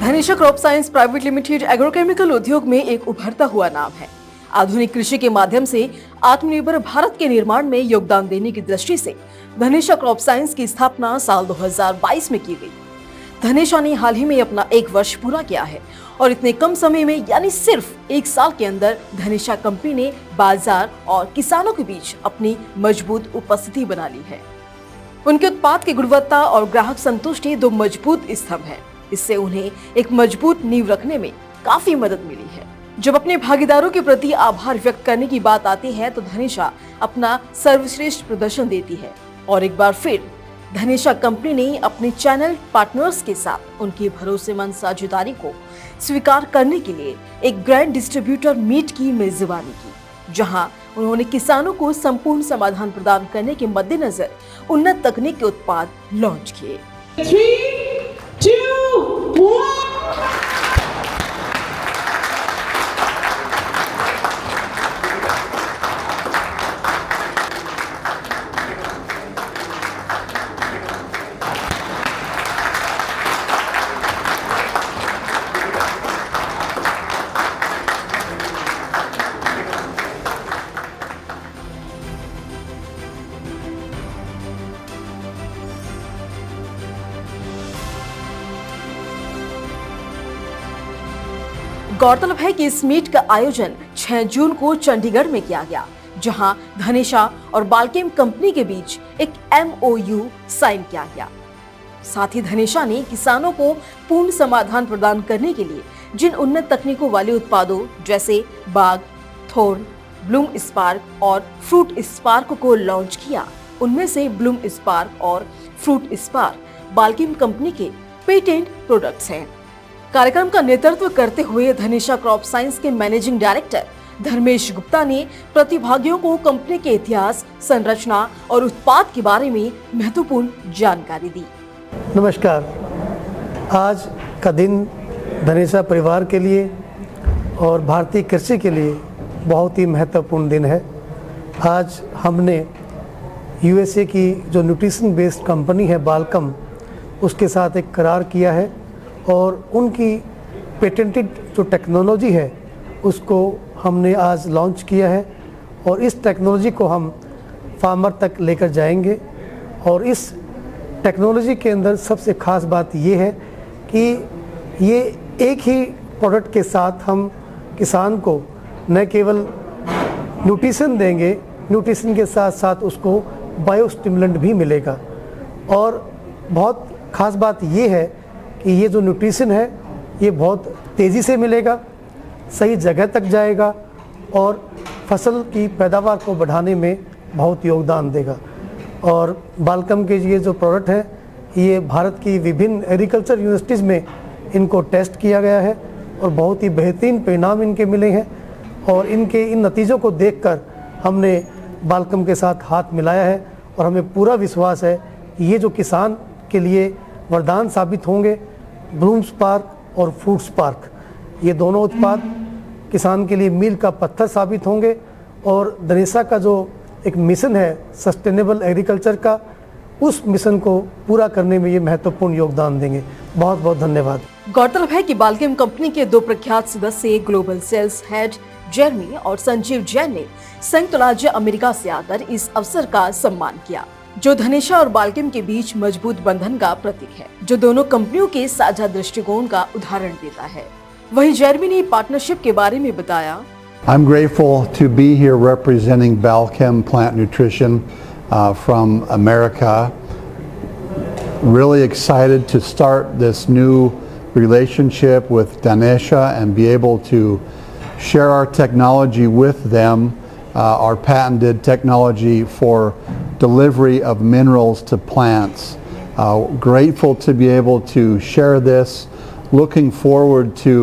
धनेशा crop science private limited agrochemical उद्योग में एक उभरता हुआ नाम है। आधुनिक कृषि के माध्यम से आत्मनिर्भर भारत के निर्माण में योगदान देने की दृष्टि से धनेशा क्रॉप साइंस की स्थापना साल 2022 में की गई। धनेशा ने हाल ही में अपना 1 वर्ष पूरा किया है और इतने कम समय में यानी सिर्फ 1 साल के अंदर धनेशा कंपनी ने बाजार और किसानों के बीच अपनी मजबूत उपस्थिति बना ली है। उनके उत्पाद की गुणवत्ता और ग्राहक संतुष्टि 2 मजबूत स्तंभ है। इससे उन्हें एक मजबूत नींव रखने में काफी मदद मिली है। जब अपने भागीदारों के प्रति आभार व्यक्त करने की बात आती है तो धनेशा अपना सर्वश्रेष्ठ प्रदर्शन देती है और एक बार फिर धनेशा कंपनी ने अपने चैनल पार्टनर्स के साथ उनकी भरोसेमंद साझेदारी को स्वीकार करने के लिए एक ग्रैंड डिस्ट्रीब्यूटर मीट की मेजबानी की, जहां उन्होंने किसानों को संपूर्ण समाधान प्रदान करने के मद्देनजर उन्नत तकनीक के उत्पाद लॉन्च किए। 3, 2, 1 गौरतलब है कि इस मीट का आयोजन 6 जून को चंडीगढ़ में किया गया, जहां धनेशा और बाल्केम कंपनी के बीच एक MOU साइन किया गया। साथ ही धनेशा ने किसानों को पूर्ण समाधान प्रदान करने के लिए जिन उन्नत तकनीकों वाले उत्पादों जैसे बाग, थोर्न, ब्लूम स्पार्क और फ्रूट स्पार्क को लॉन्च किया, उनमें से ब्लूम स्पार्क और फ्रूट स्पार्क बाल्केम कंपनी के पेटेंट प्रोडक्ट्स हैं। कार्यक्रम का नेतृत्व करते हुए धनेशा क्रॉप साइंस के मैनेजिंग डायरेक्टर धर्मेश गुप्ता ने प्रतिभागियों को कंपनी के इतिहास, संरचना और उत्पाद के बारे में महत्वपूर्ण जानकारी दी। नमस्कार। आज का दिन धनेशा परिवार के लिए और भारतीय कृषि के लिए बहुत ही महत्वपूर्ण दिन है। आज हमने USA की जो न्यूट्रिशन बेस्ड कंपनी है बाल्कम, उसके साथ एक करार किया है और उनकी पेटेंटेड जो टेक्नोलॉजी है उसको हमने आज लॉन्च किया है और इस टेक्नोलॉजी को हम फार्मर तक लेकर जाएंगे। और इस टेक्नोलॉजी के अंदर सबसे ख़ास बात ये है कि ये एक ही प्रोडक्ट के साथ हम किसान को न केवल न्यूट्रिशन देंगे, न्यूट्रिशन के साथ साथ उसको बायोस्टिमुलेंट भी मिलेगा। और बहुत ख़ास बात ये है कि ये जो न्यूट्रिशन है ये बहुत तेज़ी से मिलेगा, सही जगह तक जाएगा और फसल की पैदावार को बढ़ाने में बहुत योगदान देगा। और बाल्कम के ये जो प्रोडक्ट है ये भारत की विभिन्न एग्रीकल्चर यूनिवर्सिटीज़ में इनको टेस्ट किया गया है और बहुत ही बेहतरीन परिणाम इनके मिले हैं। और इनके इन नतीजों को देखकर हमने बाल्कम के साथ हाथ मिलाया है और हमें पूरा विश्वास है कि ये जो किसान के लिए वरदान साबित होंगे। ब्लूम स्पार्क और फ्रूट स्पार्क, ये दोनों उत्पाद किसान के लिए मील का पत्थर साबित होंगे और धनेशा का जो एक मिशन है सस्टेनेबल एग्रीकल्चर का, उस मिशन को पूरा करने में ये महत्वपूर्ण योगदान देंगे। बहुत बहुत धन्यवाद। गौरतलब है कि बाल्केम कंपनी के 2 प्रख्यात सदस्य ग्लोबल सेल्स हेड जेरमी और संजीव जैन ने संयुक्त राज्य अमेरिका से आकर इस अवसर का सम्मान किया, जो धनेशा और बाल्केम के बीच मजबूत बंधन का प्रतीक है, जो दोनों कंपनियों के साझा दृष्टिकोण का उदाहरण देता है। वहीं जेरमी ने पार्टनरशिप के बारे में बताया। I'm grateful to be here representing Balchem Plant Nutrition from America. Really excited to start this new relationship with Dhanesha and be able to share our technology with them, our patented technology for delivery of minerals to plants. Grateful to be able to share this. Looking forward to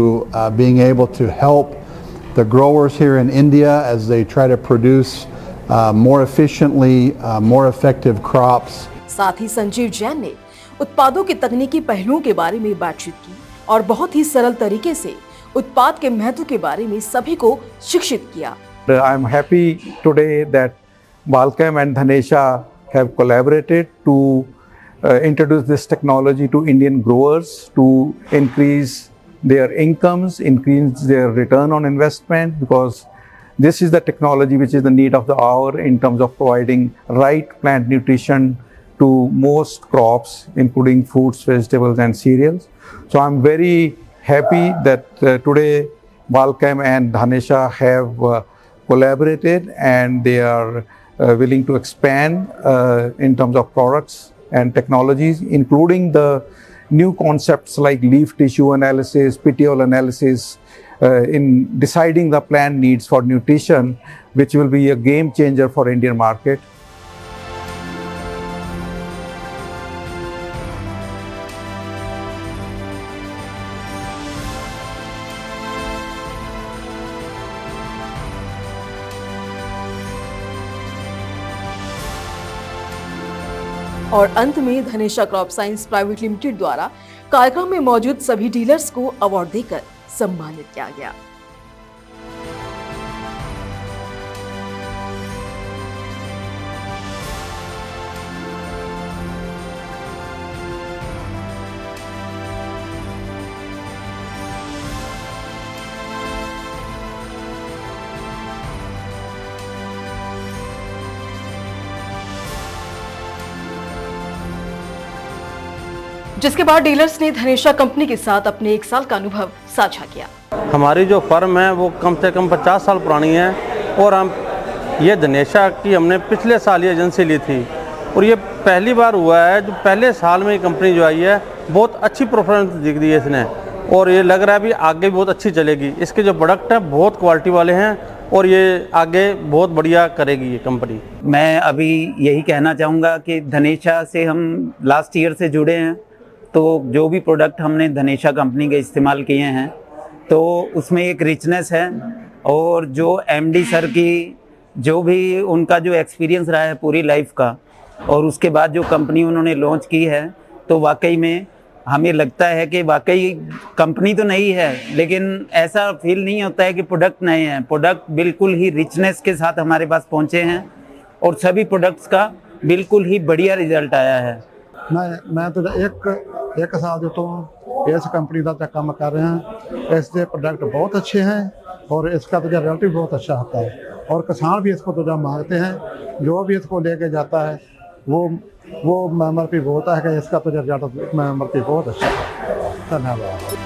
being able to help the growers here in India as they try to produce more efficiently, more effective crops. साथ ही संजीव जैन ने उत्पादों के तकनीकी पहलुओं के बारे में बातचीत की और बहुत ही सरल तरीके से उत्पाद के महत्व के बारे में सभी को शिक्षित किया। I am happy today that Balchem and Dhanesha have collaborated to introduce this technology to Indian growers to increase their incomes, increase their return on investment, because this is the technology which is the need of the hour in terms of providing right plant nutrition to most crops, including fruits, vegetables and cereals. So I'm very happy that today Balchem and Dhanesha have collaborated, and they are willing to expand in terms of products and technologies, including the new concepts like leaf tissue analysis, petiole analysis, in deciding the plant needs for nutrition, which will be a game changer for Indian market. और अंत में धनेशा crop science private limited द्वारा कार्यक्रम में मौजूद सभी dealers को award देकर सम्मानित किया गया। जिसके बाद डीलर्स ने धनेशा कंपनी के साथ अपने 1 साल का अनुभव साझा किया। हमारी जो फर्म है वो कम से कम 50 साल पुरानी है, और हम ये धनेशा की हमने पिछले साल ये एजेंसी ली थी, और ये पहली बार हुआ है जो पहले साल में ये कंपनी जो आई है बहुत अच्छी परफॉर्मेंस दिख दी है इसने, और ये लग रहा है अभी आगे भी बहुत अच्छी चलेगी। इसके जो प्रोडक्ट हैं बहुत क्वालिटी वाले हैं, और ये आगे बहुत बढ़िया करेगी ये कंपनी। मैं अभी यही कहना चाहूँगा कि धनेशा से हम लास्ट ईयर से जुड़े हैं, तो जो भी प्रोडक्ट हमने धनेशा कंपनी के इस्तेमाल किए हैं तो उसमें एक रिचनेस है, और जो एमडी सर की जो भी उनका जो एक्सपीरियंस रहा है पूरी लाइफ का, और उसके बाद जो कंपनी उन्होंने लॉन्च की है, तो वाकई में हमें लगता है कि वाकई कंपनी तो नई है लेकिन ऐसा फील नहीं होता है कि प्रोडक्ट नए हैं। प्रोडक्ट बिल्कुल ही रिचनेस के साथ हमारे पास पहुँचे हैं, और सभी प्रोडक्ट्स का बिल्कुल ही बढ़िया रिजल्ट आया है। मैं तो एक साल जो इस कंपनी का काम कर रहे हैं, इसके प्रोडक्ट बहुत अच्छे हैं और इसका तो रिजल्ट भी बहुत अच्छा आता है, और किसान भी इसको तो मांगते हैं, जो भी इसको लेके जाता है वो मेमोरी बहुत है कि इसका तो रिजल्ट मेमोरी बहुत अच्छा है। धन्यवाद।